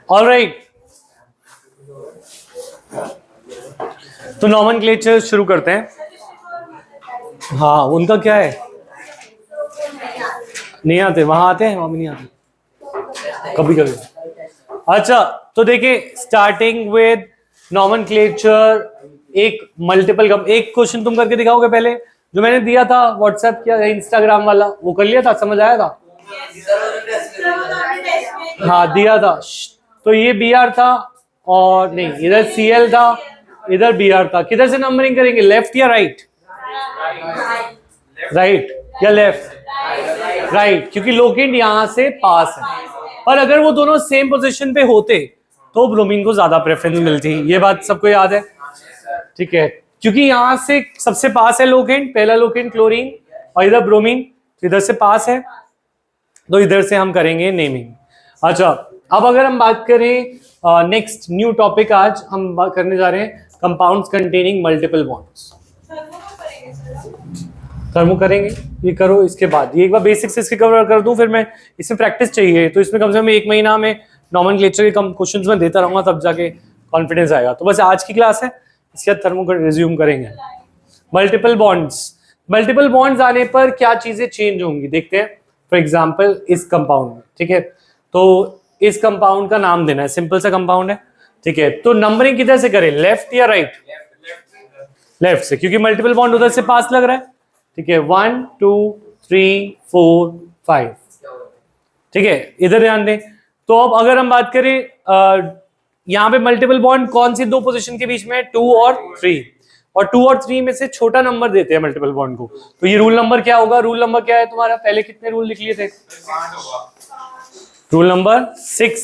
Alright, तो nomenclature शुरू करते हैं। हाँ, उनका क्या है, नहीं आते, वहां आते हैं, वहां भी नहीं आते कभी कभी। अच्छा, तो देखिए स्टार्टिंग विद नॉमेनक्लेचर, एक मल्टीपल कम, एक क्वेश्चन तुम करके दिखाओगे पहले, जो मैंने दिया था व्हाट्सएप या इंस्टाग्राम वाला, वो कर लिया था, समझ आया था? हाँ दिया था। तो ये बी आर था, और नहीं इधर सी एल था, इधर बी आर था। किधर से नंबरिंग करेंगे, लेफ्ट या राइट? राइट या लेफ्ट? राइट, क्योंकि लोकेंट यहां से पास है। पर अगर वो दोनों सेम पोजीशन पे होते तो ब्रोमीन को ज्यादा प्रेफरेंस मिलती, ये बात सबको याद है, ठीक है? क्योंकि यहां से सबसे पास है लोकेंट, पहला लोकेंट क्लोरीन, और इधर ब्रोमीन, तो इधर से पास है, तो इधर से हम करेंगे नेमिंग। अच्छा, अब अगर हम बात करें नेक्स्ट न्यू टॉपिक, आज हम बात करने जा रहे हैं compounds containing multiple bonds. Thermo करेंगे, ये करो, इसके बाद ये एक बार बेसिक्स इसके कवर कर दूं, फिर मैं इसमें प्रैक्टिस चाहिए, तो इसमें कम से कम 1 महीना में नॉमेनक्लेचर के कम क्वेश्चंस में देता रहूंगा, तब जाके कॉन्फिडेंस आएगा। तो बस आज की क्लास है, इसके बाद थर्मो रिज्यूम करेंगे। मल्टीपल बॉन्ड्स, मल्टीपल बॉन्ड्स आने पर क्या चीजें चेंज होंगी देखते हैं। फॉर एग्जाम्पल इस कंपाउंड में, ठीक है, तो इस कंपाउंड का नाम देना है, सिंपल सा कंपाउंड है, ठीक है। तो नंबरिंग किधर से करें, लेफ्ट या राइट? लेफ्ट से, क्योंकि मल्टीपल बॉन्ड उधर से पास लग रहा है, ठीक है। 1 2 3 4 5, ठीक है, इधर ध्यान दें। तो अब अगर हम बात करें यहां पे मल्टीपल बॉन्ड कौन सी दो पोजीशन के बीच में है, 2 और 3, और 2 और 3 में से छोटा नंबर देते हैं मल्टीपल बॉन्ड को, तो ये रूल नंबर क्या होगा? रूल नंबर क्या है तुम्हारा, पहले कितने रूल लिख लिए थे? रूल नंबर 6,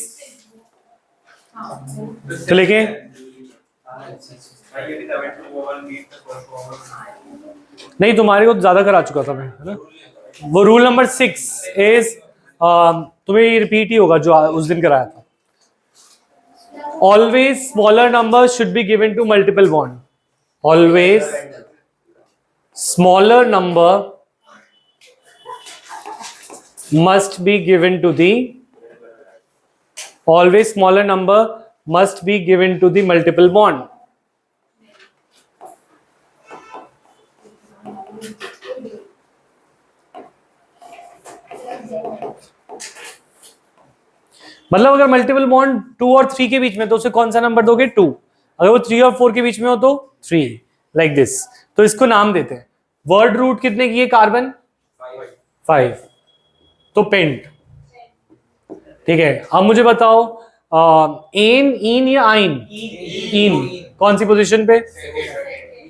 तो लिखे। नहीं, तुम्हारे को ज्यादा करा चुका था मैं, है ना। वो रूल नंबर 6 इज, तुम्हें ये रिपीट ही होगा जो उस दिन कराया था। Always smaller number should be given to multiple bond, always smaller number must be given to the, always smaller number must be given to the multiple bond. मतलब अगर मल्टीपल बॉन्ड 2 और 3 के बीच में, तो उसे कौन सा नंबर दोगे? 2। अगर वो 3 और 4 के बीच में हो तो 3, लाइक दिस। तो इसको नाम देते हैं। वर्ड रूट कितने की है कार्बन? 5, तो पेंट, ठीक है। अब मुझे बताओ एन, इन या आइन? इन, कौन सी पोजीशन पे?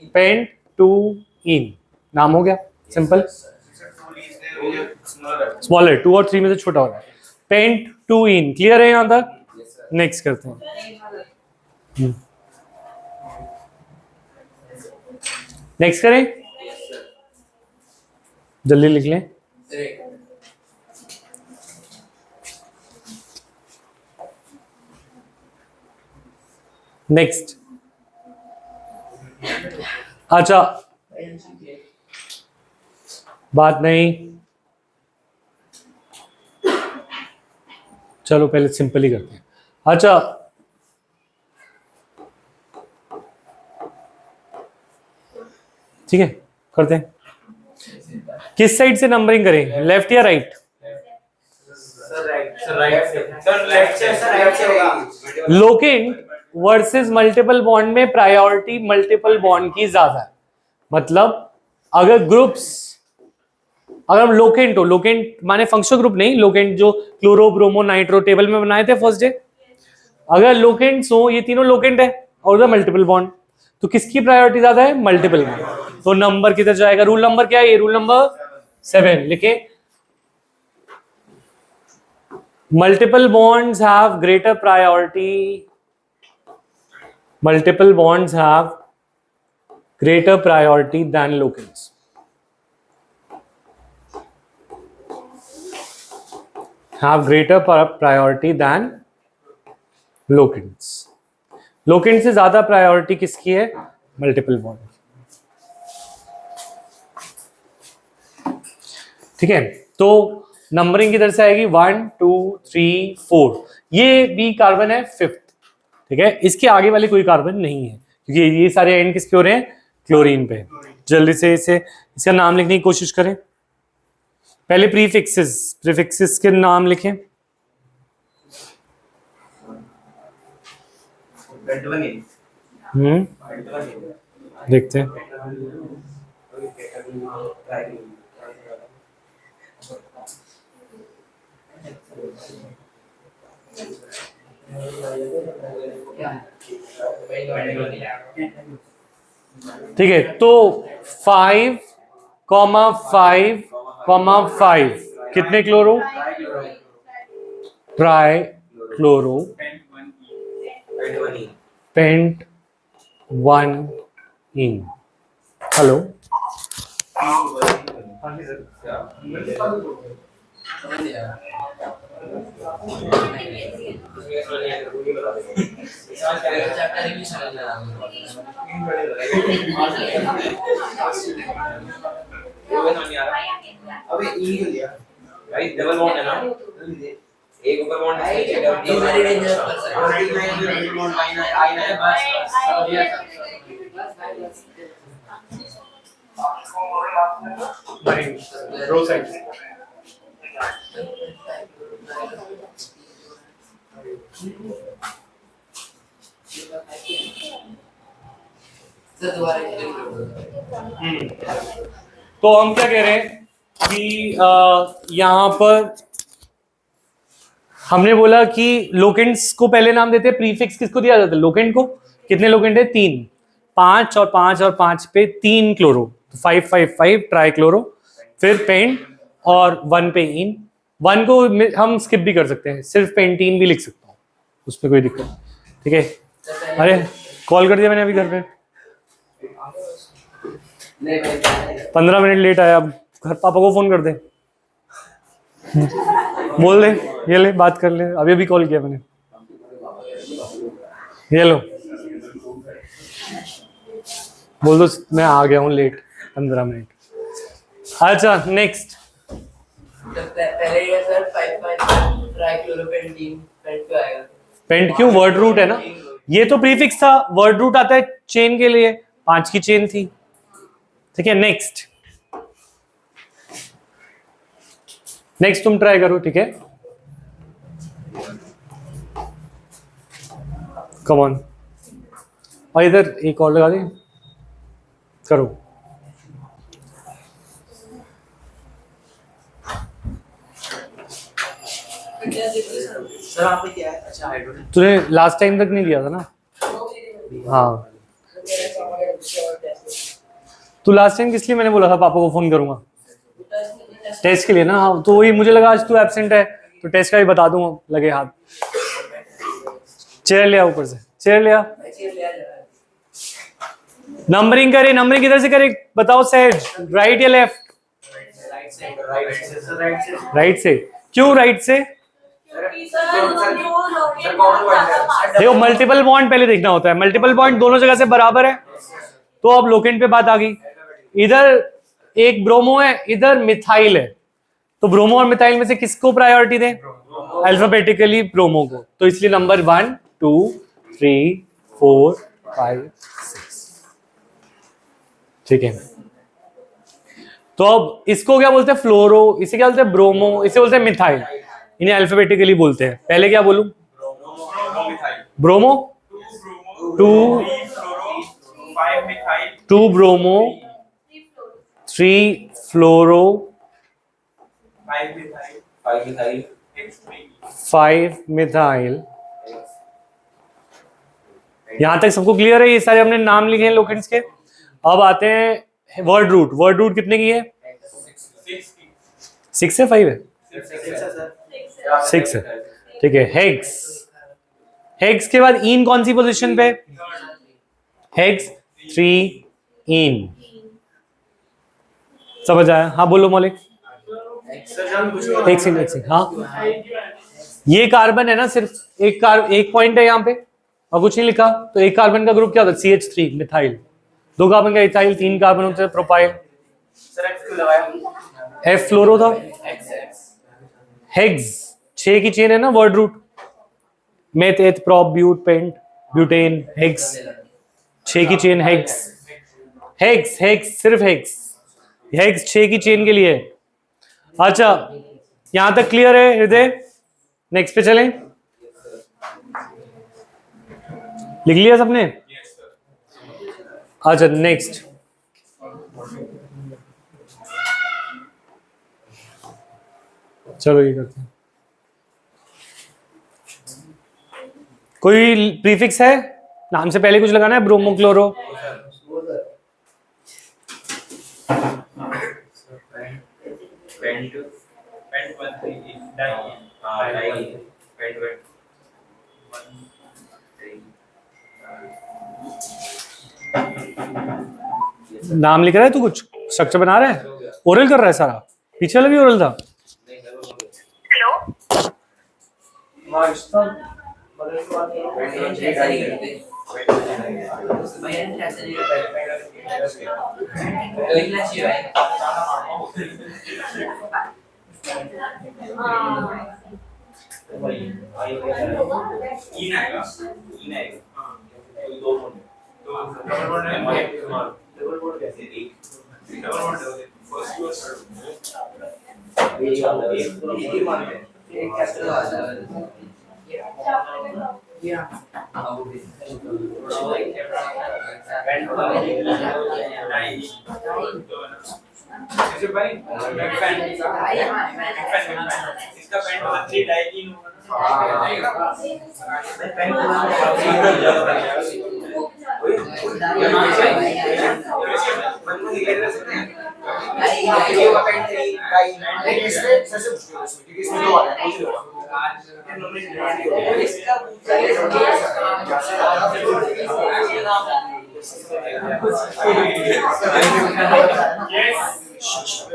पेंट 2 इन, नाम हो गया सिंपल। स्मॉलर 2 और 3 में से छोटा हो रहा है, पेंट 2 इन, क्लियर है यहां तक? नेक्स्ट करते हैं, नेक्स्ट करें, जल्दी लिख लें। नेक्स्ट, अच्छा बात नहीं, चलो पहले सिंपल ही करते हैं। अच्छा, ठीक है, करते हैं। किस साइड से नंबरिंग करें, लेफ्ट या right? Locant versus multiple bond में प्रायोरिटी मल्टीपल बॉन्ड की ज्यादा है। मतलब अगर ग्रुप्स, अगर हम लोकेंट हो, लोकेंट माने फंक्शनल ग्रुप नहीं, लोकेंट जो क्लोरो ब्रोमो नाइट्रो टेबल में बनाए थे फर्स्ट डे, अगर लोकेंट्स हो, ये तीनों लोकेंट है और उधर मल्टीपल बॉन्ड, तो किसकी प्रायोरिटी ज्यादा है? Multiple bond. तो नंबर किधर जाएगा? रूल नंबर क्या है? ये रूल नंबर 7 लिखे। Multiple bonds have greater priority, multiple bonds have greater priority than locants. Have greater priority than locants. Locants से ज्यादा प्रायोरिटी किसकी है? मल्टीपल बॉन्ड, ठीक है। तो नंबरिंग किधर से आएगी? 1 2 3 4, ये भी कार्बन है 5th, ठीक है। इसके आगे वाले कोई कार्बन नहीं है क्योंकि ये सारे एंड किस पे हो रहे हैं, क्लोरीन पे। जल्दी से इसे इसका नाम लिखने की कोशिश करें। पहले प्रीफिक्सेस के नाम लिखें। देखते हैं। ठीक है, तो 5,5,5 कितने क्लोरो, ट्राई क्लोरो पेंट 1 इन। हेलो, अबे ई को लिया भाई, डबल बॉन्ड है ना, एक ऊपर बॉन्ड है, एक very dangerous double bond line है, आई है बस भाई रो साइड तो हम क्या कह रहे हैं कि यहाँ पर हमने बोला कि लोकेंट्स को पहले नाम देते हैं, प्रीफिक्स किसको दिया जाता है, लोकेंट को। कितने लोकेंट है, 3, 5 और 5 और 5 पे 3 क्लोरो, तो 5,5,5 ट्राई क्लोरो, फिर पेंट और 1 पे इन। 1 को हम स्किप भी कर सकते हैं, सिर्फ पेंटीन भी लिख सकता हूँ, उसमें कोई दिक्कत नहीं, ठीक है। अरे कॉल कर दिया मैंने अभी घर पे, 15 मिनट लेट आया, अब घर पापा को फोन कर दे, बोल दे ये ले बात कर ले, अभी अभी कॉल किया मैंने, ये लो बोल दो मैं आ गया हूँ लेट 15 मिनट। अच्छा नेक्स्ट, पेंट क्यों, वर्ड रूट है ना, ये तो प्रीफिक्स था, वर्ड रूट आता है चेन के लिए, 5 की चेन थी, ठीक है। नेक्स्ट तुम ट्राई करो, ठीक है, कम ऑन, और इधर एक और लगा दे, करो। सर आपने क्या है, अच्छा हाइड्रोजन तूने लास्ट टाइम तक नहीं दिया था ना, हाँ। तू लास्ट टाइम किस लिए मैंने बोला था पापा को फोन करूंगा, टेस्ट के लिए ना, हाँ। तो वही मुझे लगा आज तू एब्सेंट है तो टेस्ट का भी बता दूंगा, लगे हाथ। चेयर ले आ, ऊपर से चेयर ले आ, नंबरिंग करे, नंबरिंग किधर से करे बताओ सहज, राइट या लेफ्ट, राइट से। क्यों राइट से, देखो मल्टीपल बॉन्ड पहले देखना होता है, मल्टीपल बॉन्ड दोनों जगह से बराबर है, तो अब लोकेंट पे बात आ गई। इधर एक ब्रोमो है, इधर मिथाइल है, तो ब्रोमो और मिथाइल में से किसको प्रायोरिटी दें, अल्फाबेटिकली ब्रोमो को, तो इसलिए नंबर 1 2 3 4 5 6, ठीक है। तो अब इसको क्या बोलते हैं, फ्लोरो, इसे क्या बोलते हैं, ब्रोमो, इसे बोलते हैं मिथाइल, इन्हें अल्फाबेटिकली बोलते हैं। पहले क्या बोलूं, ब्रोमो 2 ब्रोमो 3 फ्लोरो 5 मिथाइल। यहां तक सबको क्लियर है, ये सारे हमने नाम लिखे हैं लोकेंट्स के। अब आते हैं वर्ड रूट, वर्ड रूट कितने की है, 6 है 5 है, 6 है, ठीक है। हेक्स, हेक्स के बाद इन कौन सी पोजीशन पे, हेक्स 3 इन, समझ आया, हाँ बोलो मौलिक। एक सेकंड, हाँ ये कार्बन है ना, सिर्फ एक पॉइंट है यहाँ पे और कुछ नहीं लिखा, तो एक कार्बन का ग्रुप क्या होता है, CH3 मिथाइल, 2 कार्बन का इथाइल, 3 कार्बन होते हैं प्रोपाइल, F फ्लोरो था, हेक्स 6 की चेन है ना word root, meth eth prop but pent butane hex 6 की चेन हेक्स हेक्स हेक्स सिर्फ हेक्स हेक्स 6 की चेन के लिए। अच्छा यहां तक क्लियर है हृदय? नेक्स्ट पे चलें। लिख लिया सबने? अच्छा नेक्स्ट चलो ये करते हैं। कोई प्रीफिक्स है नाम से पहले कुछ लगाना है? ब्रोमो क्लोरो नाम लिख रहा है तू? कुछ स्ट्रक्चर बना रहा है? ओरल कर रहा है सारा? पीछे वाला भी ओरल था?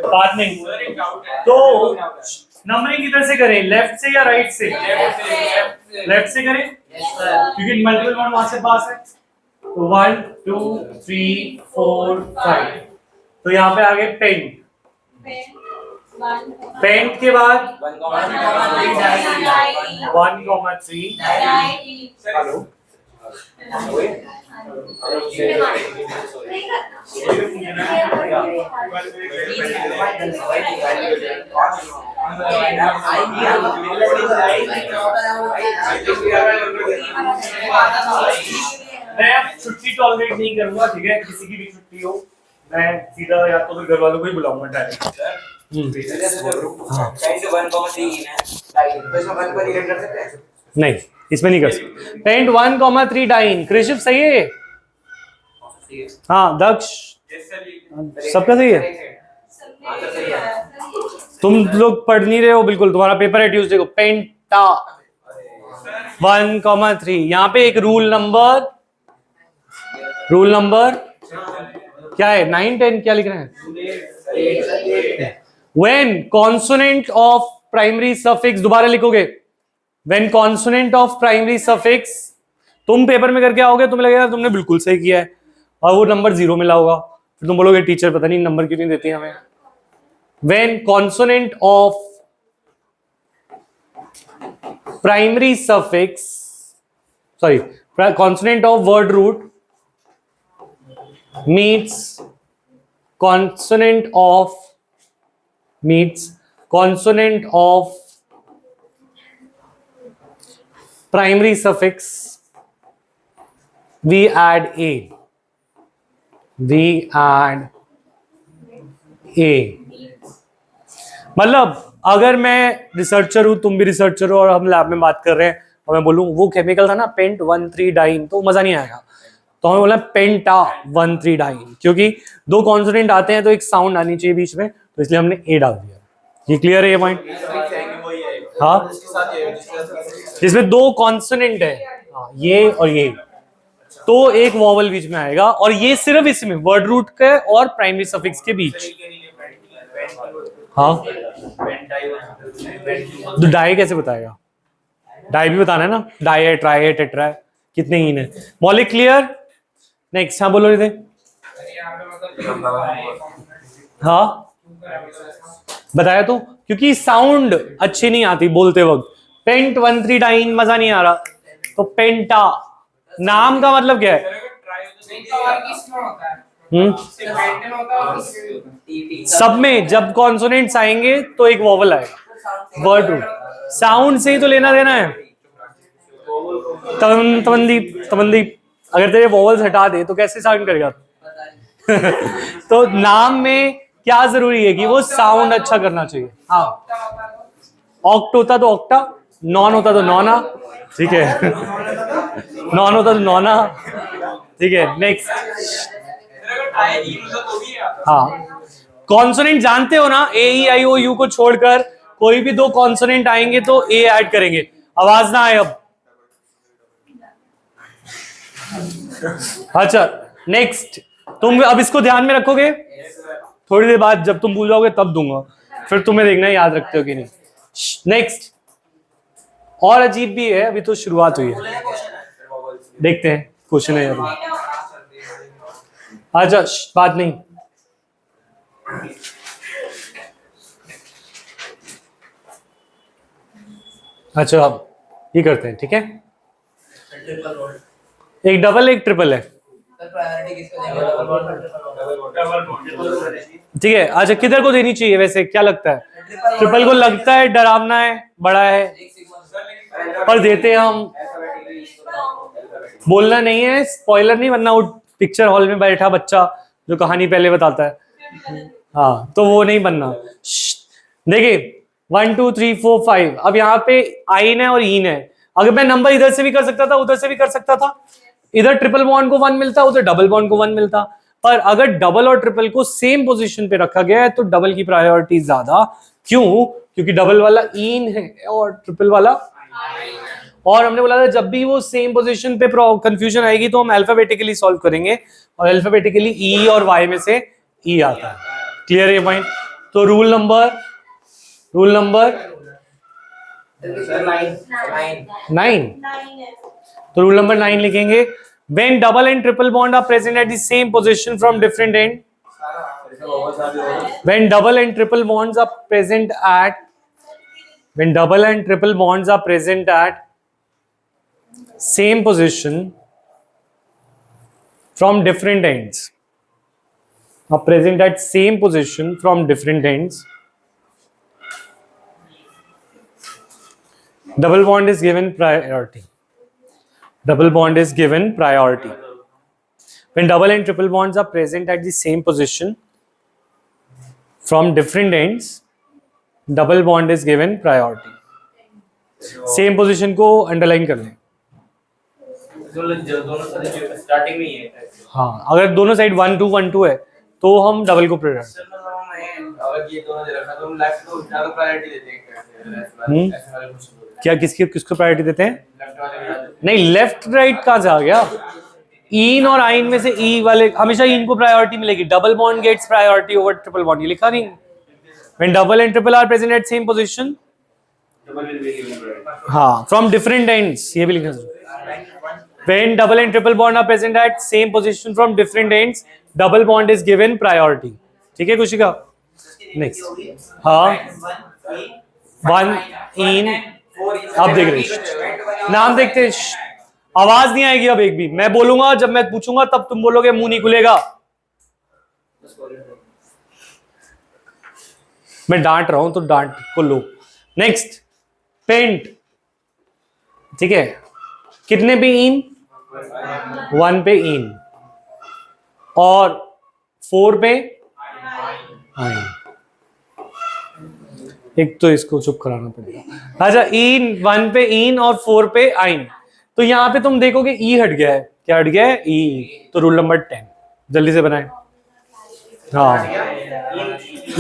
बात नहीं। तो नंबरिंग किधर से करें, लेफ्ट से या राइट से? लेफ्ट से करें क्योंकि मल्टीपल वन वहां से पास है। तो 1 2 3 4 5। तो यहाँ पे आगे पेंट। पेंट के बाद 1,3 हेलो मैं छुट्टी टॉलरेट नहीं करूंगा, ठीक है? किसी की भी छुट्टी हो मैं सीधा या तो फिर घर वालों को ही बुलाऊंगा डायरेक्ट। नहीं इसमें नहीं कर सकते। Paint 1,3 dine. कृषिव सही है? हाँ दक्ष सबका सही है? तुम लोग पढ़ नहीं रहे हो बिल्कुल। तुम्हारा पेपर है ट्यूसडे को। पेंटा 1,3। यहाँ पे एक रूल नंबर क्या है? 9 10 क्या लिख रहे हैं? When consonant of primary suffix, दोबारा लिखोगे when consonant of primary suffix, तुम पेपर में करके आओगे तुम्हें लगेगा तुमने बिल्कुल सही किया है और वो नंबर 0 मिला होगा, फिर तुम बोलोगे टीचर पता नहीं नंबर क्यों नहीं देती हमें। when consonant of primary suffix, sorry, consonant of word root meets consonant of primary suffix, we add a मतलब अगर मैं रिसर्चर हूं, तुम भी रिसर्चर हो और हम लैब में बात कर रहे हैं और मैं बोलूं वो केमिकल था ना पेंट 1,3 डाइन, तो मजा नहीं आएगा। तो हमें बोला पेंटा 1,3 डाइन, क्योंकि दो कॉन्सोनेंट आते हैं तो एक साउंड आनी चाहिए बीच में, तो इसलिए हमने ए डाल दिया। ये क्लियर है ये पॉइंट? हाँ जिसमें दो कॉन्सोनेंट है, हाँ ये और ये, तो एक वॉवल बीच में आएगा और ये सिर्फ इसमें वर्ड रूट के और प्राइमरी सफिक्स के बीच। हाँ तो डाई कैसे बताएगा? डाई भी बताना है ना, डाई है, ट्राई है, टेट्रा है, कितने ही है। मौलिक क्लियर? नेक्स्ट हाँ बोलो इधर। हाँ बताया तो, क्योंकि साउंड अच्छी नहीं आती बोलते वक्त। पेंट 1,3 डाइन मजा नहीं आ रहा। तो पेंटा, नाम का मतलब क्या है? सब में जब कॉन्सोनेंट्स आएंगे तो एक वॉवल आएगा, वर्ड रूट। साउंड से ही तो लेना देना है। तमंदीप अगर तेरे वॉवल्स हटा दे तो कैसे साउंड करेगा? तो नाम में क्या जरूरी है कि वो साउंड अच्छा करना चाहिए। हाँ, ऑक्ट होता तो ऑक्टा, नॉन होता तो नॉना, ठीक है। नॉन होता तो नॉना, ठीक है। नेक्स्ट, हाँ, कॉन्सोनेंट जानते हो ना, ए ई आई ओ यू को छोड़कर कोई भी दो कॉन्सोनेंट आएंगे तो ए ऐड करेंगे, आवाज ना आए अब। अच्छा नेक्स्ट, तुम अब इसको ध्यान में रखोगे, थोड़ी देर बाद जब तुम भूल जाओगे तब दूंगा, फिर तुम्हें देखना है याद रखते हो कि नहीं। नेक्स्ट, और अजीब भी है, अभी तो शुरुआत हुई है, देखते हैं क्वेश्चन है अभी। अच्छा बात नहीं, अच्छा अब ये करते हैं, ठीक है। एक डबल एक ट्रिपल है, ठीक है। अच्छा किधर को देनी चाहिए वैसे, क्या लगता है? ट्रिपल को लगता है डरावना है, बड़ा है, पर देते हैं हम। बोलना नहीं है, स्पॉइलर नहीं बनना, वो पिक्चर हॉल में बैठा बच्चा जो कहानी पहले बताता है, हाँ, तो वो नहीं बनना। देखिए 1 2 3 4 5, अब यहाँ पे आइन है और ईन है। अगर मैं नंबर इधर से भी कर सकता था, उधर से भी कर सकता था, इधर ट्रिपल बॉन्ड को 1 मिलता, उधर डबल बॉन्ड को 1 मिलता। पर अगर डबल और ट्रिपल को सेम पोजीशन पे रखा गया है तो डबल की प्रायोरिटी ज्यादा। क्यों? क्योंकि डबल वाला ईन है और ट्रिपल वाला, और हमने बोला था जब भी वो सेम पोजीशन पे कंफ्यूजन आएगी तो हम अल्फाबेटिकली सॉल्व करेंगे, और अल्फाबेटिकली ई और वाई में से ई आता है। क्लियर है पॉइंट? तो रूल नंबर 9, तो रूल नंबर 9 लिखेंगे, when double and triple bond are present at the same position from different end, when double and triple bonds are present at same position from different ends, are present at same position from different ends, double bond is given priority. Double bond is given priority. When double and triple bonds are present at the same position from different ends, double bond is given priority. Same position को underline कर लें। Starting में ही है। हाँ, अगर दोनों side 1 2 1 2 है तो हम डबल को प्रायोरिटी, अगर ये दोनों दे रखा तो हम लेफ्ट को ज्यादा प्रायोरिटी देते हैं। क्या किसको प्रायोरिटी देते हैं? लेफ्ट वाले नहीं, लेफ्ट राइट कहां से आ गया? ईन और आइन में से ई वाले हमेशा ईन को प्रायोरिटी मिलेगी। Double bond gets priority over triple bond, ये लिखा नहीं? When double and triple are present at same position, हाँ, from different ends, ये भी लिखना चाहिए। When double and triple bond are present at same position from different ends, double bond is given priority. ठीक है कुशिका? Next, हाँ, 1 इन, अब देख रहे नाम देखते हैं। आवाज नहीं आएगी अब एक भी, मैं बोलूंगा जब मैं पूछूंगा तब तुम बोलोगे, मुंह नहीं खुलेगा। मैं डांट रहा हूं तो डांट को लो। नेक्स्ट, पेंट, ठीक है, कितने पे इन? 1 पे इन और 4 पे आइन। एक तो इसको चुप कराना पड़ेगा। अच्छा, इन 1 पे इन और 4 पे आइन, तो यहां पे तुम देखोगे ई हट गया है। क्या हट गया है? ई। तो रूल नंबर 10 जल्दी से बनाए। हाँ,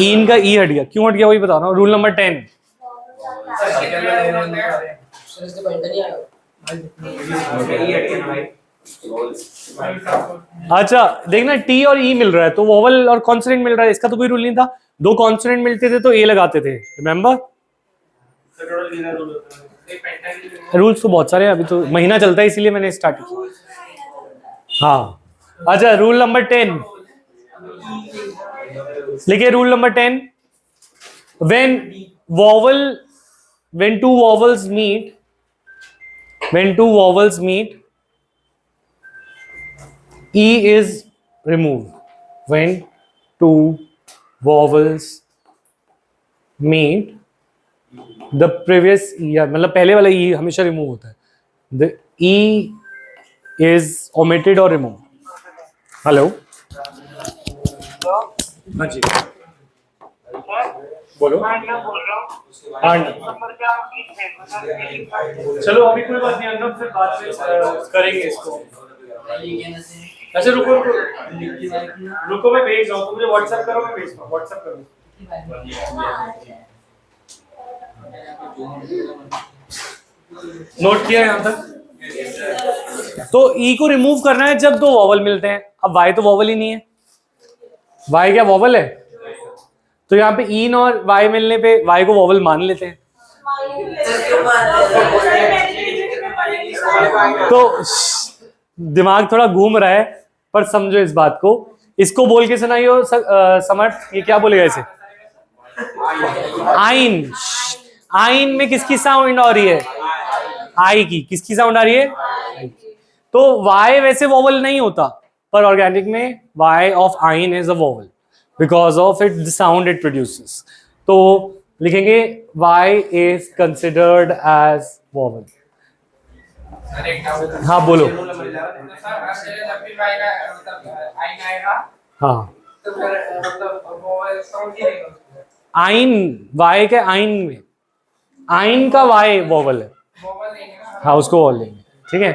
इन का ई हट गया, क्यों हट गया वही बता रहा हूँ। रूल नंबर 10, अच्छा देखना, टी और ई मिल रहा है तो वोवल और कॉन्सोनेंट मिल रहा है, इसका तो कोई रूल नहीं था। दो कॉन्सोनेंट मिलते थे तो ए लगाते थे, रिमेंबर? रूल्स तो बहुत सारे हैं, अभी तो महीना चलता है इसीलिए मैंने स्टार्ट किया। हाँ, अच्छा रूल नंबर 10 लिखिए। Rule number 10, when two vowels meet When two vowels meet, E is removed. When two vowels meet, the previous E, मतलब पहले वाला E हमेशा रिमूव होता है. The E is omitted or removed. Hello. हाँ जी. बोलो. हाँ. चलो अभी कोई बात नहीं, अंदर फिर बाद में करेंगे इसको. अच्छा रुको मैं भेज रहा हूँ. मुझे व्हाट्सएप करो, मैं भेज रहा हूँ. व्हाट्सएप करो. नोट किया यहाँ तक. तो ई को रिमूव करना है जब दो वॉवल मिलते हैं. अब वाई तो वॉवल ही नहीं है. वाई क्या वॉवल है? तो यहाँ पे इन और वाई मिलने पे वाई को वॉवल मान लेते हैं. तो दिमाग थोड़ा घूम रहा है, पर समझो इस बात को. इसको बोल के सुनाइयो समर्थ. ये क्या बोलेगा इसे? आइन. आइन में किसकी साउंड आ रही है? आई की. किसकी साउंड आ रही है? तो वाई वैसे वॉवल नहीं होता, पर ऑर्गेनिक में Y of yne is a vowel because of it the sound it produces. तो लिखेंगे Y is considered as vowel. हाँ बोलो. हाँ. आइन वाई के आइन में आइन का वाई वॉवल है. हाँ उसको वॉवल लेंगे. ठीक है.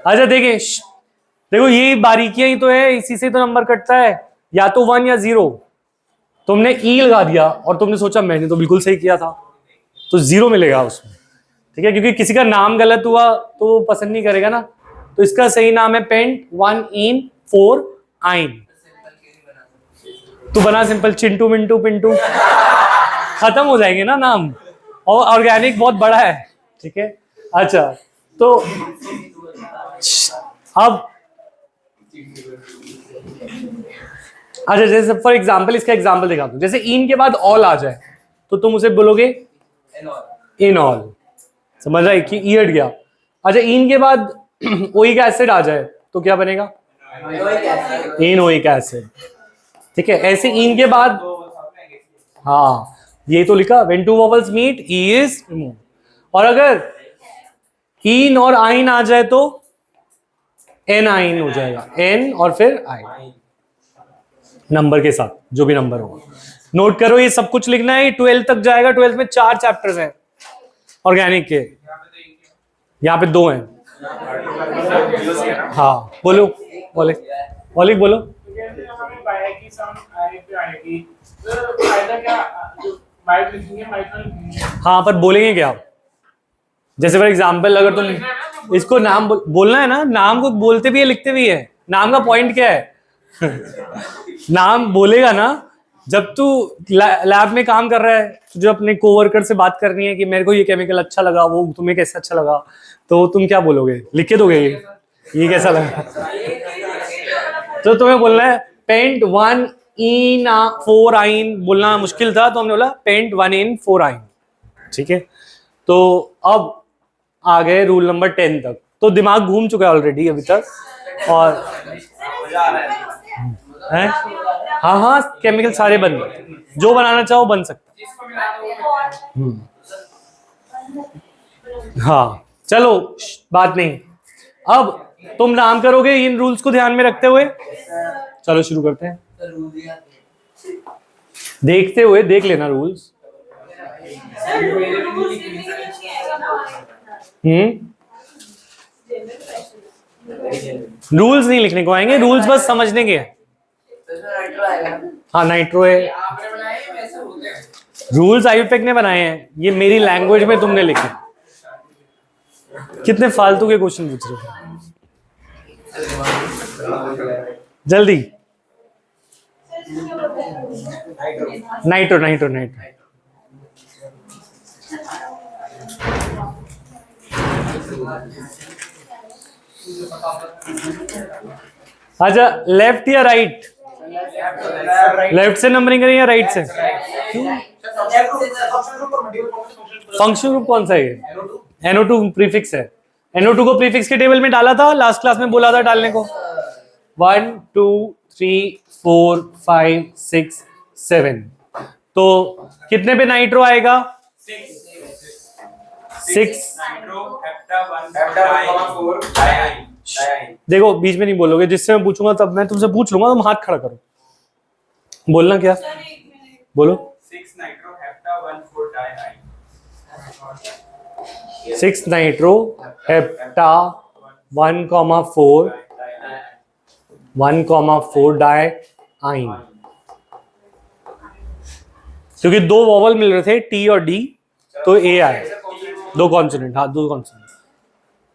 अच्छा देखो ये बारीकियां ही तो है, इसी से तो नंबर कटता है. या तो 1 या 0. तुमने ई लगा दिया और तुमने सोचा मैंने तो बिल्कुल सही किया था, तो 0 मिलेगा उसमें. ठीक है, क्योंकि किसी का नाम गलत हुआ तो वो पसंद नहीं करेगा ना. तो इसका सही नाम है पेंट 1 इन 4 आइन. तो बना सिंपल चिंटू मिंटू पिंटू. खत्म हो जाएंगे ना नाम. और ऑर्गेनिक बहुत बड़ा है. ठीक है. अच्छा तो अब अच्छा जैसे फॉर एग्जाम्पल इसका एग्जाम्पल दिखाता हूं. जैसे इन के बाद ऑल आ जाए तो तुम उसे बोलोगे इन ऑल. समझ रहा है कि ई हट गया. अच्छा इन के बाद ओइक एसिड आ जाए तो क्या बनेगा? इन ओइक एसिड. ठीक है. ऐसे इन के बाद हाँ ये तो लिखा when two vowels meet E is remove. और अगर इन और आइन आ जाए तो एन आइन हो जाएगा. एन और फिर आइन नंबर के साथ, जो भी नंबर होगा. नोट करो ये सब कुछ लिखना है. 12th तक जाएगा. 12th में 4 चैप्टर्स हैं ऑर्गेनिक के. यहाँ पे 2 हैं. हाँ बोलो. मौलिक बोलो. हाँ पर बोलेंगे क्या? जैसे फॉर एग्जाम्पल अगर तुम इसको नाम बोलना है ना, नाम को बोलते भी है लिखते भी है. नाम का पॉइंट क्या है? नाम बोलेगा ना जब तू लैब में काम कर रहा है, तुझे अपने कोवर्कर से बात करनी है कि मेरे को ये केमिकल अच्छा लगा, वो तुम्हें कैसा अच्छा लगा, तो तुम क्या बोलोगे? लिख के दोगे ये कैसा लगा? तो तुम्हें बोलना है पेंट 1 इन 4 आइन. बोलना मुश्किल था तो हमने बोला पेंट 1 इन 4 आइन. ठीक है. तो अब आ गए रूल नंबर 10 तक. तो दिमाग घूम चुका है ऑलरेडी अभी तक. और है हाँ केमिकल सारे बन गए. जो बनाना चाहो बन सकता. हाँ चलो बात नहीं. अब तुम नाम करोगे इन रूल्स को ध्यान में रखते हुए. चलो शुरू करते हैं. देखते हुए देख लेना रूल्स. रूल्स नहीं लिखने को आएंगे. रूल्स बस समझने के हैं. हाँ नाइट्रो है. रूल्स आयुपेक ने बनाए हैं. ये मेरी लैंग्वेज में तुमने लिखे. कितने फालतू के क्वेश्चन पूछ रहे हो. जल्दी. Nitro nitro nitro. अच्छा लेफ्ट या राइट? लेफ्ट से नंबरिंग करें या राइट से? फंक्शन ग्रुप कौन सा है? NO2 प्रीफिक्स है. NO2 को प्रीफिक्स के टेबल में डाला था, लास्ट क्लास में बोला था डालने को। 1 2 3 4 5 6 7। तो कितने पे नाइट्रो आएगा? 6। देखो बीच में नहीं बोलोगे, जिससे मैं पूछूंगा तब मैं तुमसे पूछ लूंगा, तुम हाथ खड़ा करो। बोलना क्या? बोलो। 6 nitro hepta 1 4 di 6 nitro hepta 1,4 1,4 di yne. क्योंकि दो वॉवल मिल रहे थे टी और डी, तो ए आए। दो कॉन्सोनेंट, हाँ 2 कॉन्सोनेंट।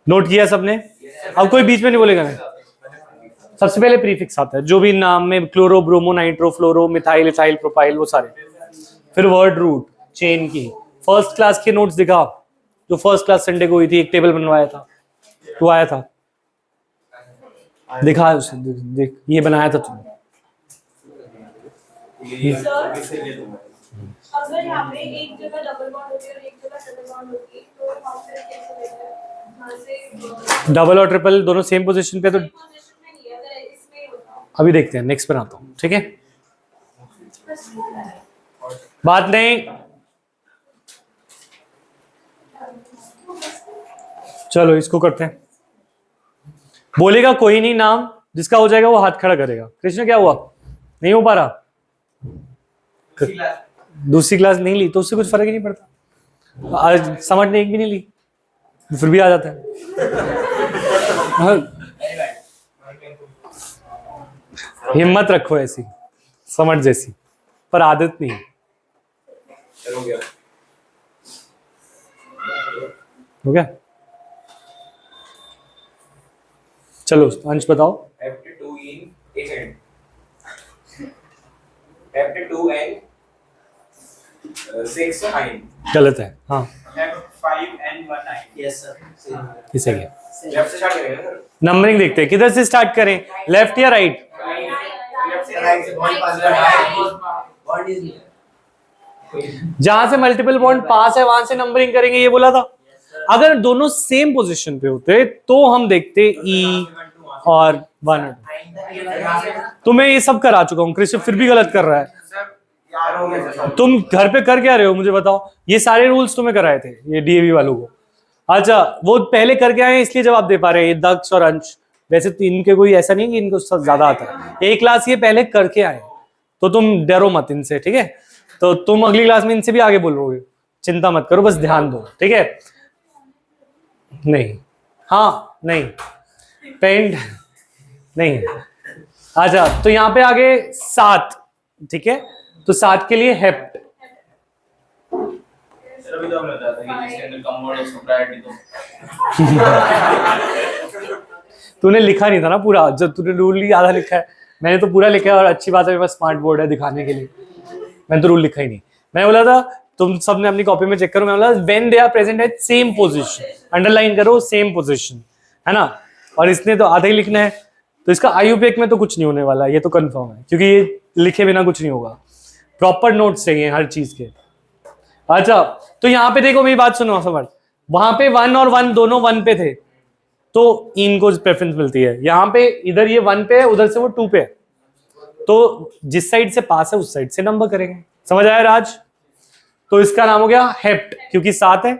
नोट किया सबने? अब कोई बीच में नहीं बोलेगा। नहीं, सबसे पहले प्रीफिक्स आता है, जो भी नाम में क्लोरो, ब्रोमो, नाइट्रो, फ्लोरो, मिथाइल, इथाइल, प्रोपाइल, वो सारे। फिर वर्ड रूट, चेन की। फर्स्ट क्लास के नोट्स दिखा, जो फर्स्ट क्लास संडे को हुई थी, एक टेबल बनवाया था, तू आया था, दिखा उसे, देख ये बनाया था तुमने। अगर यहाँ पे एक जगह डबल बॉन्ड होती है और एक जगह ट्रिपल बॉन्ड होती है, तो हम फिर कैसे लेते हैं? यहाँ से डबल और ट्रिपल दोनों सेम पोजीशन पे, तो पोजीशन में नहीं है, अगर इसमें होता अभी देखते हैं, नेक्स्ट पर आता हूँ, ठीक है? बात नहीं, चलो इसको करते हैं। बोलेगा कोई नहीं नाम, जिसका हो जाएगा वो हाथ खड़ा करेगा। कृष्ण क्या हुआ? नहीं हो पा रहा? दूसरी क्लास नहीं ली तो उससे कुछ फर्क ही नहीं पड़ता। आज समझ ने एक भी नहीं ली, फिर भी आ जाता है। हिम्मत रखो ऐसी समझ जैसी, पर आदत नहीं। हो गया? चलो अंश बताओ। F2 in एक सेकंड। F2 and 6 9। गलत है, हाँ F5 and 1 9। Yes sir. इसे क्या लेफ्ट से स्टार्ट करेंगे सर। नंबरिंग देखते हैं, किधर से स्टार्ट करें, लेफ्ट या राइट? लेफ्ट से राइट से बॉन्ड पास बॉन्ड इज जहां से मल्टीपल बॉन्ड पास है वहां से नंबरिंग करेंगे, ये बोला था। अगर दोनों सेम पोजीशन पे होते तो हम देखते ई और 1। तो मैं ये सब करा चुका हूँ, कृष्ण फिर भी गलत कर रहा है। सर यार हो गया सर। तुम घर पे कर क्या रहे हो मुझे बताओ? ये सारे रूल्स तुम्हें कराए थे ये डीएवी वालों को। अच्छा वो पहले करके आए हैं इसलिए जवाब दे पा रहे हैं, ये दक्ष और अंश। वैसे तो इनके कोई ऐसा नहीं कि इनको सब ज्यादा आता है, एक क्लास ये पहले करके आए, तो तुम डरो मत इनसे, ठीक है? तो तुम अगली क्लास में इनसे भी आगे बोलोगे, चिंता मत करो, बस ध्यान दो, ठीक है? नहीं, हाँ नहीं, पेंट नहीं। अच्छा तो यहाँ पे आगे 7, ठीक है? तो 7 के लिए हेप्ट। सर अभी तो हमें बताया था कि जिसके अंदर कम वर्ड है उसको प्रायोरिटी दो। तूने लिखा नहीं था ना पूरा, जब तूने रूल ही आधा लिखा है, मैंने तो पूरा लिखा है। और अच्छी बात है मेरे पास स्मार्ट बोर्ड है दिखाने के लिए, मैंने तो रूल लिखा ही नहीं। मैं बोला था तुम सबने अपनी कॉपी में चेक करो, मैं बोला when they are present at same position, underline करो सेम पोजीशन, है ना? और इसने तो आधा ही लिखना है, तो इसका आयुपेक में तो कुछ नहीं होने वाला, ये तो कंफर्म है, क्योंकि ये लिखे बिना कुछ नहीं होगा। प्रॉपर नोट्स चाहिए हर चीज के। अच्छा तो यहाँ पे देखो मेरी बात सुनो समझ, वहां पे 1 और 1 दोनों 1 पे थे, तो इनको प्रेफरेंस मिलती है। यहाँ पे इधर ये 1 पे है, उधर से वो 2 पे है, तो जिस साइड से पास है उस साइड से नंबर करेंगे। समझ आया राज? तो इसका नाम हो गया हेप्ट, क्योंकि 7 है।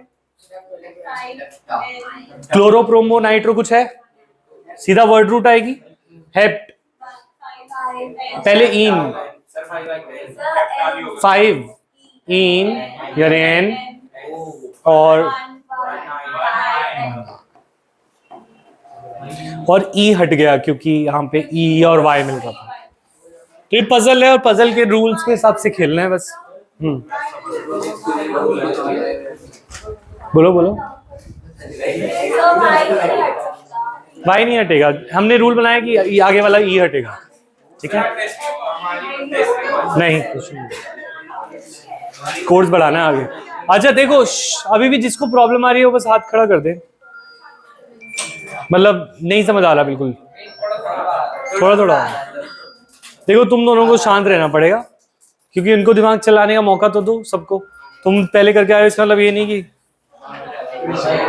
क्लोरो, प्रोमो, नाइट्रो कुछ है, सीधा वर्ड रूट आएगी हेप्ट। पहले इन सर 5 5 इन यार एन और ई हट गया क्योंकि यहाँ पे ई और वाई मिल रहा था। तो ये पजल है और पजल के रूल्स के हिसाब से खेलना है बस। बोलो बोलो। वाई नहीं हटेगा, हमने रूल बनाया कि आगे वाला ई हटेगा, ठीक है? नहीं कुछ नहीं, कोर्स बढ़ाना है आगे। अच्छा देखो अभी भी जिसको प्रॉब्लम आ रही है वो बस हाथ खड़ा कर दे, मतलब नहीं समझ आ रहा बिल्कुल, थोड़ा थोड़ा। देखो तुम दोनों को शांत रहना पड़ेगा, क्योंकि इनको दिमाग चलाने का मौका तो दो सबको। तुम पहले करके आए, इसका मतलब ये नहीं कि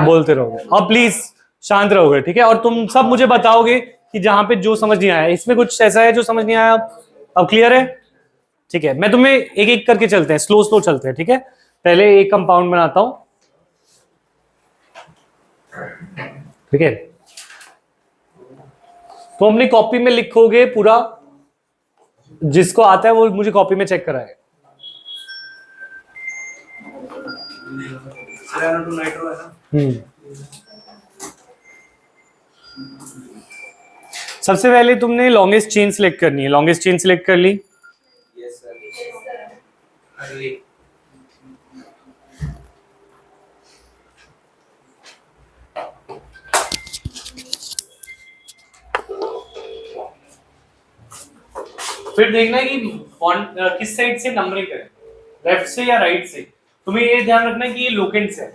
बोलते रहोगे। अब प्लीज शांत रहोगे, ठीक है। और तुम सब मुझे बताओगे कि जहां पे जो समझ नहीं आया, इसमें कुछ ऐसा है जो समझ नहीं आया, अब क्लियर है, ठीक है। मैं तुम्हें एक एक करके चलते हैं, स्लो स्लो चलते हैं, ठीक है। पहले एक कंपाउंड बनाता हूं, ठीक है। तो अपनी कॉपी में लिखोगे पूरा, जिसको आता है वो मुझे कॉपी में चेक कराए। सबसे पहले तुमने लॉन्गेस्ट चेन सिलेक्ट करनी है, लॉन्गेस्ट चेन सिलेक्ट कर ली। Yes, sir. फिर देखना है कि बॉन्ड किस साइड से नंबरिंग करें, लेफ्ट से या राइट से। तुम्हें ये ध्यान रखना है कि ये लोकेंट्स है,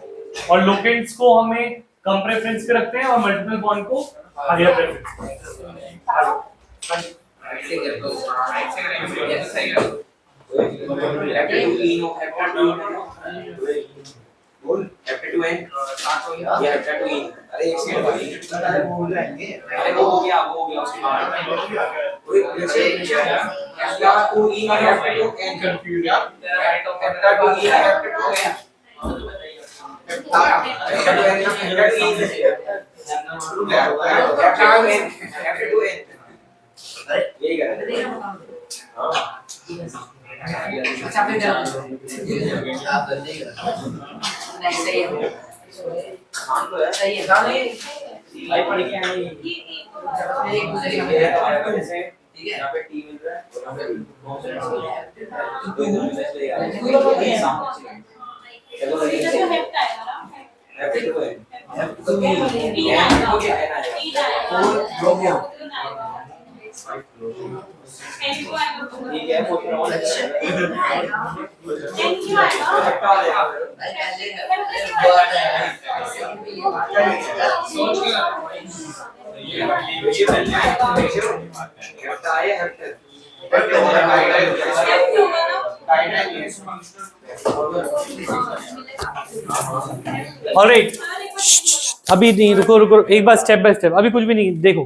और लोकेंट्स को हमें कम प्रेफरेंस पे रखते हैं और मल्टीपल बॉन्ड को हायर प्रेफरेंस। अरे एक सेकंड भाई, अरे वो हो गया उसके बाद अच्छा फिर नहीं सही है, सही है ना, नहीं भाई पढ़ के आए एक दूसरे का ठीक है। यहाँ पे टी मिल रहा है, जो हेप्ट आएगा ना, ऑलराइट, अभी नहीं, रुको रुको, एक बार स्टेप बाय स्टेप, अभी कुछ भी नहीं। देखो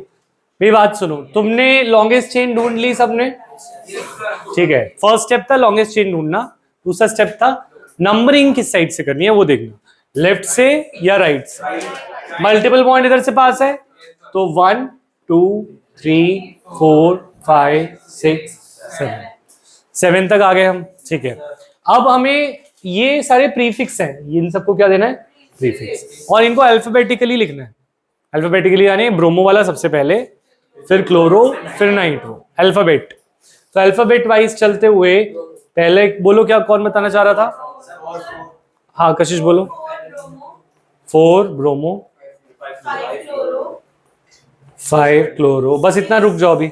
मेरी बात सुनो, तुमने लॉन्गेस्ट चेन ढूंढ ली सबने, ठीक है। फर्स्ट स्टेप था लॉन्गेस्ट चेन ढूंढना, दूसरा स्टेप था नंबरिंग किस साइड से करनी है वो देखना, लेफ्ट से या राइट से। मल्टीपल बॉन्ड इधर से पास है तो 1 2 3 4 5 6 7 तक आ गए हम, ठीक है। अब हमें ये सारे प्रीफिक्स हैं, इन सबको क्या देना है, प्रीफिक्स, और इनको अल्फाबेटिकली लिखना है। अल्फाबेटिकली यानी ब्रोमो वाला सबसे पहले, फिर क्लोरो, फिर नाइट्रो, अल्फाबेट। तो अल्फाबेट वाइज चलते हुए पहले बोलो, क्या कौन बताना चाह रहा था? हाँ कशिश बोलो। 4 ब्रोमो, 5 क्लोरो, बस इतना रुक जाओ अभी।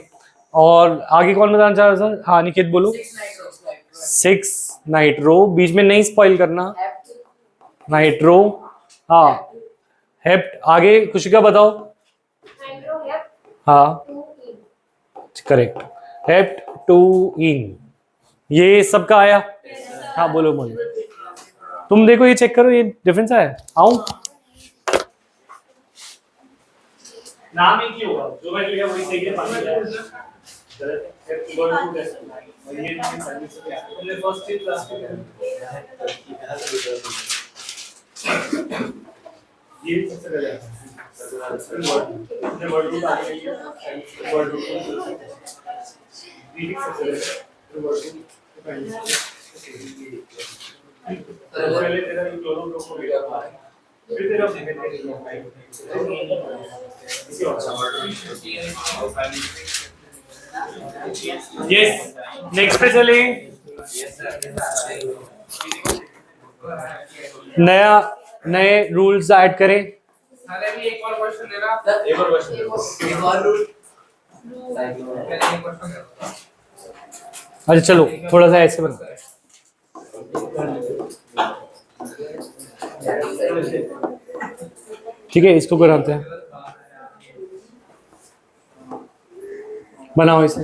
और आगे कौन बताना चाह रहा था? हाँ निकेत बोलो। 6 नाइट्रो, बीच में नहीं स्पॉइल करना, नाइट्रो, हाँ हेप्ट। आगे कुशिका बताओ। हाँ करेक्ट, हेप्ट 2 इन, ये सबका आया। हाँ बोलो बोलो, तुम देखो ये चेक करो, ये डिफरेंस आया। आऊं नाम एक ही होगा, जो मैंने लिया वही सही है, बाकी ये सबसे पहले यस, नेक्स्ट पे चले। नए रूल्स ऐड करें। एक और क्वेश्चन दे रहा, एक और रूल, अच्छा चलो थोड़ा सा ऐसे बना, ठीक है। इसको कराते हैं, बनाओ इसे।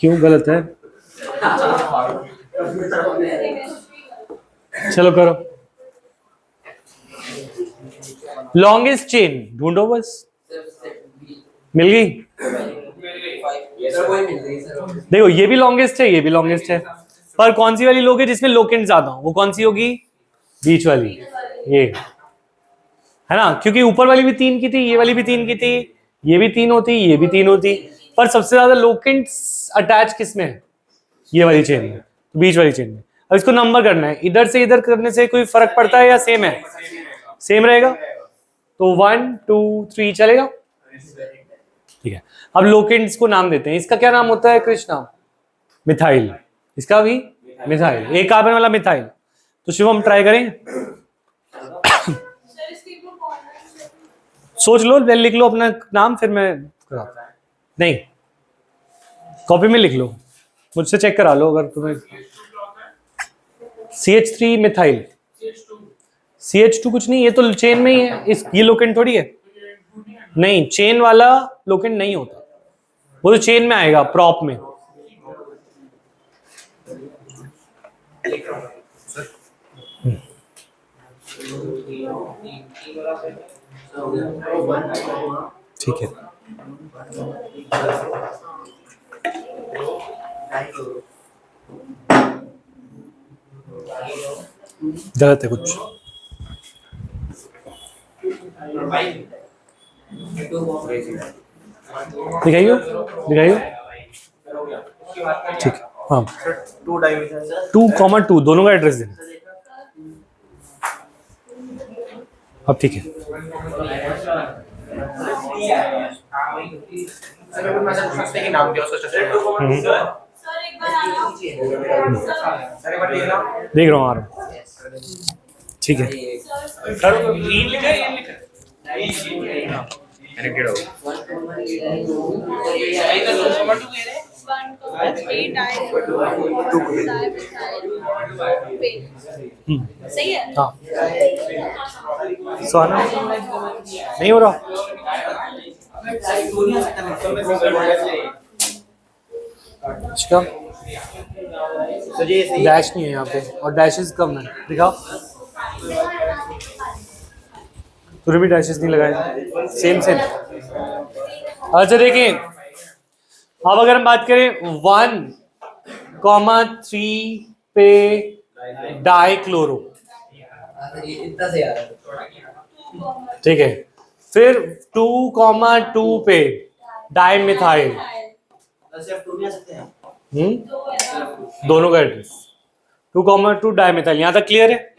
क्यों गलत है? चलो करो। लॉन्गेस्ट चेन ढूंढो बस, मिल गई। सर वही मिल रही सर। देखो ये भी लॉन्गेस्ट है, ये भी लॉन्गेस्ट है, पर कौन सी वाली लोगे जिसमें लोकेंट ज्यादा हो, वो कौन सी होगी? बीच वाली, ये है ना, क्योंकि ऊपर वाली भी 3 की थी, ये वाली भी 3 की थी, ये भी 3 होती, ये भी 3 होती, पर सबसे ज्यादा लोकेंट्स अटैच किसमें है? ये वाली चेन में, तो बीच वाली चेन में। अब इसको नंबर करना है, इधर से इधर करने से कोई फर्क पड़ता है या सेम है? सेम रहेगा, तो 1 2 3 चलेगा, ठीक है। अब लोकेंट्स को नाम देते हैं, इसका क्या नाम होता है कृष्णा? मिथाइल, इसका भी मिथाइल, एक कार्बन वाला मिथाइल। तो शिवम ट्राई करें, सर इसके ग्रुप कौन है? सोच लो, लिख लो अपना नाम, फिर मैं कराता हूं। नहीं, कॉपी में लिख लो, मुझसे चेक करा लो अगर तुम्हें। CH3 मिथाइल, CH2 कुछ नहीं, ये तो चेन में ही है, इस ये लोकेंट थोड़ी है। नहीं, चेन वाला लोकेंट नहीं होता, वो तो चेन में आएगा, प्रॉप में। ठीक है, गलत है कुछ, दिखाइयो दिखाइयो, ठीक है। हाँ, 2,2 दोनों का एड्रेस देना। अब ठीक है, सर एक बार आना। देख रहा हूँ आ रहा हूँ, ठीक है। सही है। हाँ, सोना नहीं हो रहा, इसका डैश नहीं है यहाँ पे, और डैशेस कम है, दिखाओ। तूने भी डैशेस नहीं लगाए, सेम सेम। अच्छा देखिए, अब अगर हम बात करें 1,3 पे डाइक्लोरो, इतना से यार ठीक है, फिर 2,2 पे डाइमिथाइल, सिर्फ टू नहीं आ सकते हैं। दोनों का एड्रेस 2,2 डाइमिथाइल, यहाँ तक क्लियर है।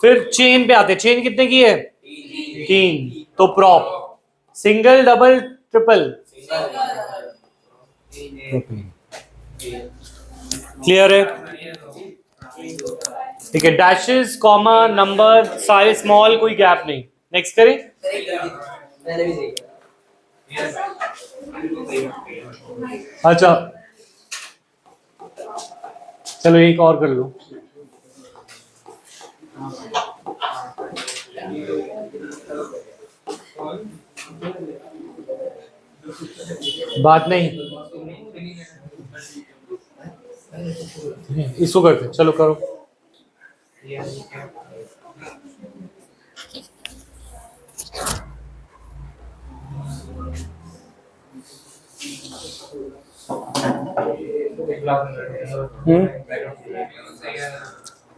फिर चेन पे आते हैं, चेन कितने की है? 3, तो prop, single double triple, clear है, ठीक है। डैशेस, कॉमा, नंबर सारे स्मॉल, कोई गैप नहीं। नेक्स्ट करें, मैंने भी देखा। अच्छा चलो एक और कर लो, बात नहीं, इसको करते, चलो करो।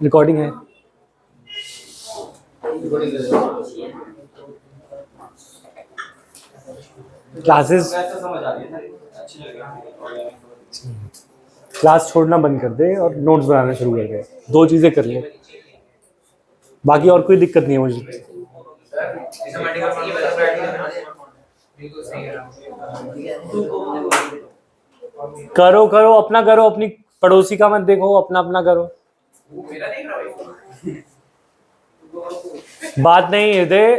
रिकॉर्डिंग है, क्लासेस, क्लास छोड़ना बंद कर दे और नोट्स बनाना शुरू कर दे, 2 चीजें कर ले, बाकी और कोई दिक्कत नहीं है मुझे। करो करो अपना करो, अपनी पड़ोसी का मत देखो, अपना अपना करो। बात नहीं, हृदय,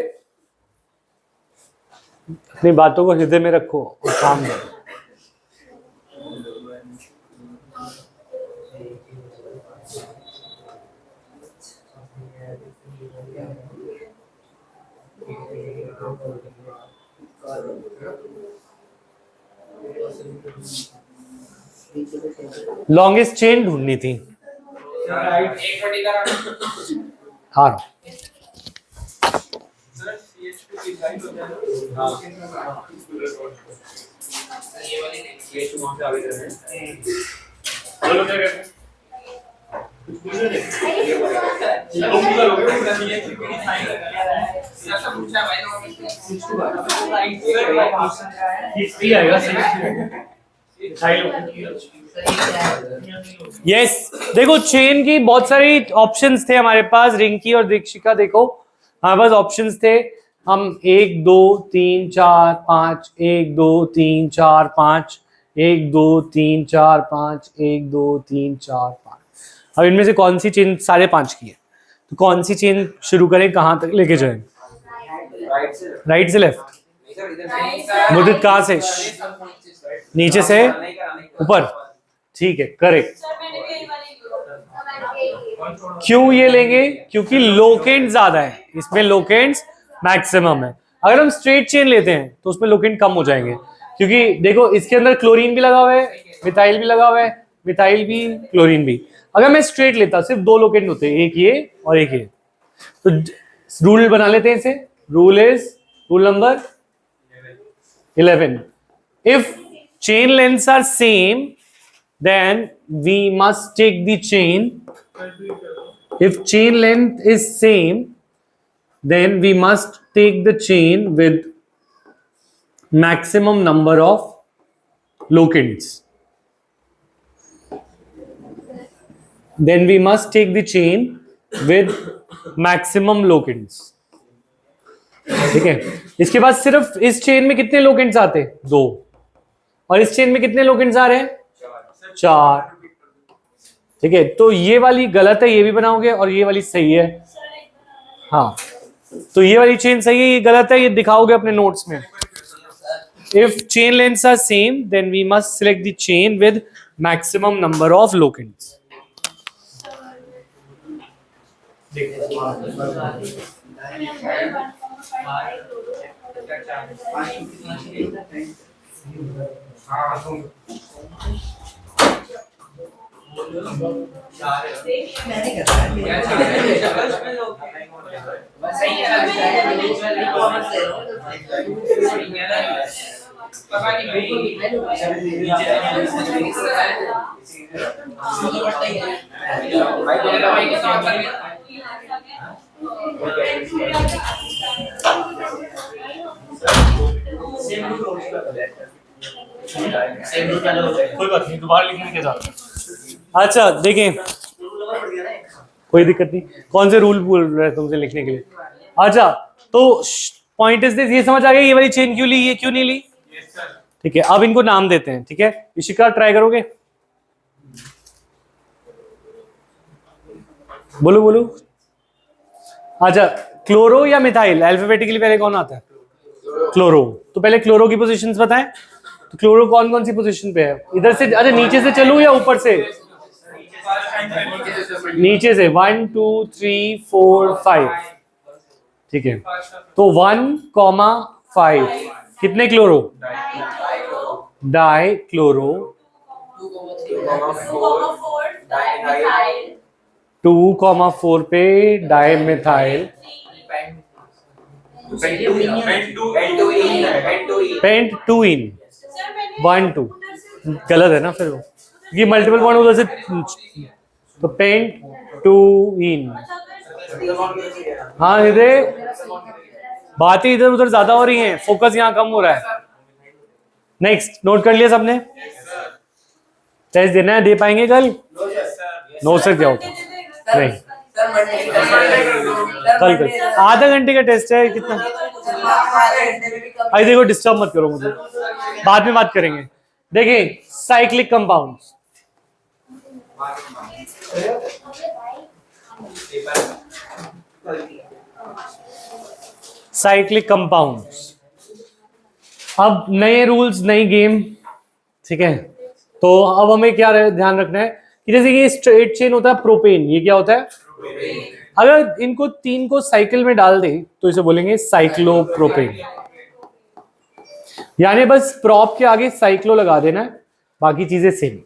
अपनी बातों को हृदय में रखो और काम करो। लॉन्गेस्ट चेन ढूंढनी थी, एक बड़ी तरह हाँ ये शुरू से आगे कर रहे हैं। बोलो क्या कहते हैं? यस देखो चेन की बहुत सारी ऑप्शंस थे हमारे पास, रिंकी और दीक्षिका देखो हमारे पास ऑप्शंस थे। हम 1 2 3 4 5 1 2 3 4 5 1 2 3 4 5 1 2 3 4 5। अब इनमें से कौन सी चेन साढ़े 5 की है, तो कौन सी चेन शुरू करें, कहाँ तक लेके जाएं? राइट से लेफ्ट? मुदित कहाँ से? नीचे से ऊपर, ठीक है करेक्ट। सर मैंने भी यही वाली ली। क्यों ये लेंगे? क्योंकि लोकेंट ज्यादा है, इसमें लोकेंट्स मैक्सिमम है। अगर हम स्ट्रेट चेन लेते हैं तो उसमें लोकेंट कम हो जाएंगे, क्योंकि देखो इसके अंदर क्लोरीन भी लगा हुआ है, मिथाइल भी लगा हुआ है, मिथाइल भी क्लोरीन भी। अगर मैं स्ट्रेट लेता सिर्फ 2 लोकेंट होते, एक ये और एक ये। तो रूल बना लेते हैं इसे। Rule number 11, if chain lengths are same then we must take the chain, if chain length is same then we must take the chain with maximum number of locants, then we must take the chain with maximum locants। ठीक है, इसके बाद सिर्फ इस chain में कितने locants आते हैं? 2, और इस चेन में कितने लोकेंट्स आ रहे हैं? 4। ठीक है, तो ये वाली गलत है, ये भी बनाओगे, और ये वाली सही है। हाँ, तो ये वाली चेन सही है, ये गलत है, ये दिखाओगे अपने नोट्स में। If chain lengths are same then we must select the chain with maximum number of locants. कोई बात नहीं, दोबारा लिखने के साथ। अच्छा देखें, कोई दिक्कत नहीं। कौन से रूल बोल रहे हैं तुमसे लिखने के लिए? अच्छा, तो पॉइंट इज दिस, ये समझ आ गया ये वाली चेन क्यों ली, ये क्यों नहीं ली? ठीक है, अब इनको नाम देते हैं। ठीक है, इशिका ट्राई करोगे? बोलो बोलो। अच्छा, क्लोरो या मिथाइल, अल्फाबेटिकली पहले कौन आता है? क्लोरो। तो पहले क्लोरो की पोजीशंस बताएं। तो क्लोरो कौन कौन सी पोजीशन पे है? इधर से, अच्छा नीचे से चलूं या ऊपर से? नीचे से। 1 2 3 4 5। ठीक है, तो 1,5 कितने क्लोरो? Die chloro. 2,4 पे डाई मिथाइल। पेंट 2 1 2 गलत है ना फिर वो, ये मल्टीपल बॉन्ड उधर से, तो पेंट 2 हाँ इधर बातें इधर उधर ज्यादा हो रही हैं, फोकस यहाँ कम हो रहा है। नेक्स्ट, नोट कर लिया सबने? टेस्ट देना है, दे पाएंगे कल? नो सर, क्या होता नहीं, कल आधा घंटे का टेस्ट है। कितना? अरे देखो, डिस्टर्ब मत करो मुझे, बाद में बात करेंगे। देखिए, साइक्लिक कंपाउंड्स, साइक्लिक कंपाउंड्स। अब नए रूल्स, नई गेम। ठीक है, तो अब हमें क्या ध्यान रखना है कि जैसे ये स्ट्रेट चेन होता है प्रोपेन, ये क्या होता है? अगर इनको 3 को साइकिल में डाल दें तो इसे बोलेंगे साइक्लोप्रोपेन। यानी बस प्रॉप के आगे साइक्लो लगा देना है, बाकी चीजें सेम।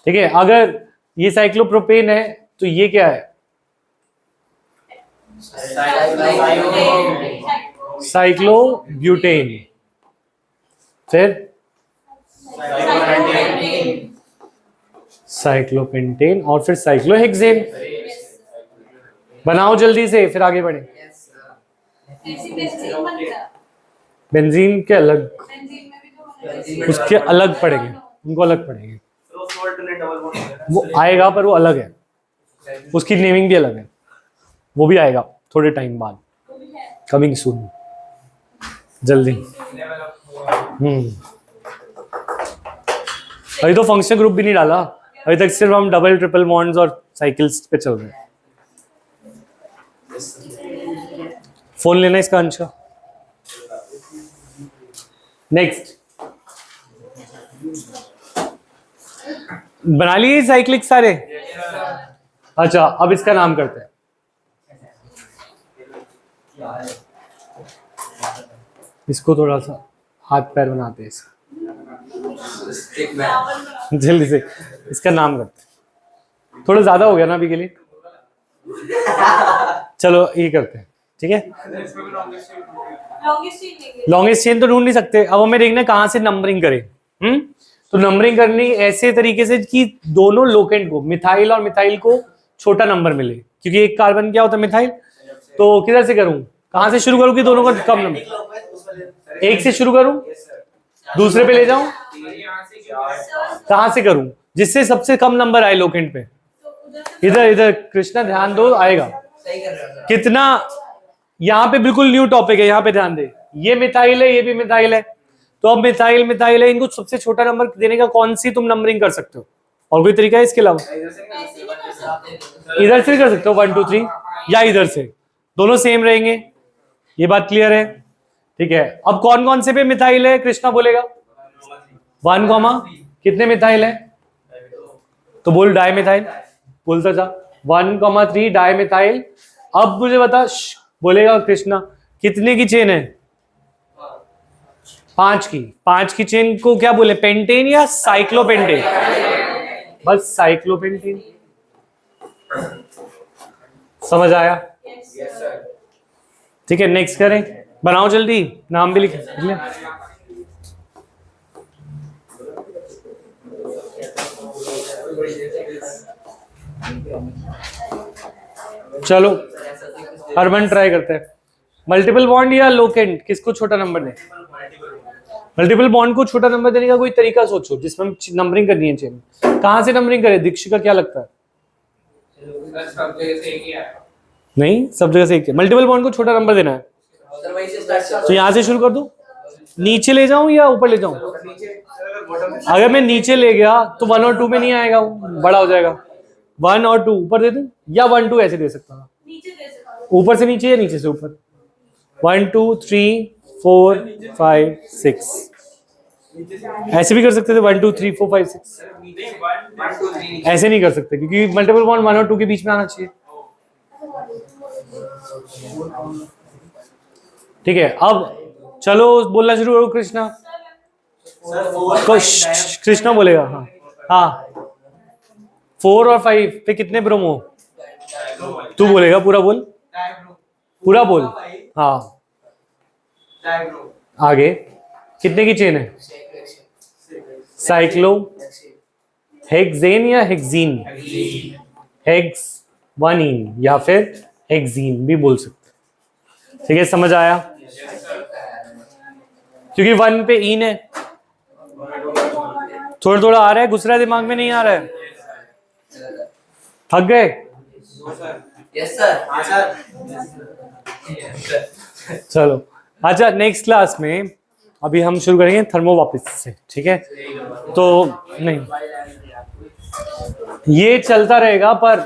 ठीक है, अगर ये साइक्लोप्रोपेन है तो ये क्या है? साइक्लोब्यूटेन, फिर साइक्लोपेंटेन और फिर साइक्लोहेक्सेन। बनाओ जल्दी से, फिर आगे बढ़े। ऐसी बेंजीन बनता है। बेंजीन के अलग, बेंजीन में भी तो उसके अलग पड़ेंगे, उनको अलग पड़ेंगे। वो आएगा पर वो अलग है, उसकी नेमिंग भी अलग है, वो भी आएगा थोड़े टाइम बाद, कमिंग सून, जल्दी। अभी तो फंक्शन ग्रुप भी नहीं डाला, अभी तक सिर्फ हम डबल ट्रिपल बॉन्ड्स और साइकिल्स पे चल रहे हैं। फोन लेना इसका अंश का। नेक्स्ट, बना लिए साइक्लिक सारे? अच्छा, अब इसका नाम करते हैं। इसको थोड़ा सा हाथ पैर बनाते हैं इसका, जल्दी से इसका नाम करते हैं। थोड़ा ज्यादा हो गया ना अभी के लिए, चलो ये करते हैं, ठीक है। लॉन्गेस्ट चेन तो ढूंढ नहीं सकते, अब हमें देखना है कहाँ से नंबरिंग करें। तो नंबरिंग करनी ऐसे तरीके से कि दोनों लोकेंट को, मिथाइल और मिथाइल को छोटा नंबर मिले, क्योंकि एक कार्बन क्या होता है मिथाइल। तो किधर से करूं, कहाँ से शुरू करूं कि दोनों का कम नंबर? एक से शुरू करूं, दूसरे पे ले जाऊं, कहाँ से करूं जिससे सबसे कम नंबर आए लोकेंट पे? इधर इधर कृष्णा ध्यान दो, आएगा सही कर रहे हो सर। कितना। यहाँ पे बिल्कुल न्यू टॉपिक है, यहाँ पे ध्यान दे, ये मिथाइल है, ये भी मिथाइल है। तो अब मिथाइल मिथाइल है, इनको सबसे छोटा नंबर देने का कौन सी तुम नंबरिंग कर सकते हो? और कोई तरीका है इसके अलावा? इधर से कर सकते हो 1 2 3, या इधर से, दोनों सेम रहेंगे। ये बात क्लियर है, ठीक है। अब कौन कौन से पे मिथाइल है कृष्णा बोलेगा? 1, कितने मिथाइल है? तो बोल डाई मिथाइल, बोलता जा 1, 3 डाई मिथाइल। अब मुझे बता, बोलेगा कृष्णा, कितने की चेन है? 5 की। 5 की चेन को क्या बोले, पेंटेन या साइक्लोपेंटेन? बस साइक्लोपेंटेन, समझ आया? ठीक है, नेक्स्ट करें, बनाओ जल्दी, नाम भी लिख ले। चलो हरमन ट्राई करते हैं। मल्टीपल बॉन्ड या लोकेंट, किसको छोटा नंबर दें? मल्टीपल बॉन्ड को छोटा नंबर देने का कोई तरीका सोचो जिसमें हम नंबरिंग करनी है चेन। कहां से नंबरिंग करें, दीक्षित का क्या लगता है? सब जगह से एक ही है। नहीं, सब जगह से एक है। मल्टीपल बॉन्ड को छोटा नंबर देना है, तो यहां से शुरू कर दूं, नीचे ले जाऊं या ऊपर ले जाऊं? अगर मैं नीचे ले गया तो 1 और 2 में नहीं आएगा, वो बड़ा हो जाएगा। 1 और 2 ऊपर दे दूं, या 1 2 ऐसे दे सकता हूं, नीचे दे सकता हूं। ऊपर से नीचे या नीचे से ऊपर? 1 2 3 4 5 6 ऐसे भी कर सकते थे, 1 2 3 4 5 6। ऐसे नहीं कर सकते क्योंकि मल्टीपल बॉन्ड 1 और 2 के बीच में आना चाहिए। ठीक है, अब चलो बोलना शुरू करो कृष्णा। कृष्णा बोलेगा, हाँ हाँ। 4 और 5 पे कितने ब्रोमो? तू बोलेगा, पूरा बोल, पूरा बोल। हाँ, आगे कितने की चेन है? साइक्लो हेक्सेन या हेक्सीन? हेक्स 1 इन या फिर हेक्सीन भी बोल सकते। ठीक है, समझ आया? क्योंकि 1 पे इन है, थोड़ा थोड़ा आ रहा है, घुस रहा है, दिमाग में नहीं आ रहा है। थक गए? Yes sir. हाँ सर। चलो, अच्छा नेक्स्ट क्लास में अभी हम शुरू करेंगे थर्मो वापस से, ठीक है? तो नहीं, ये चलता रहेगा पर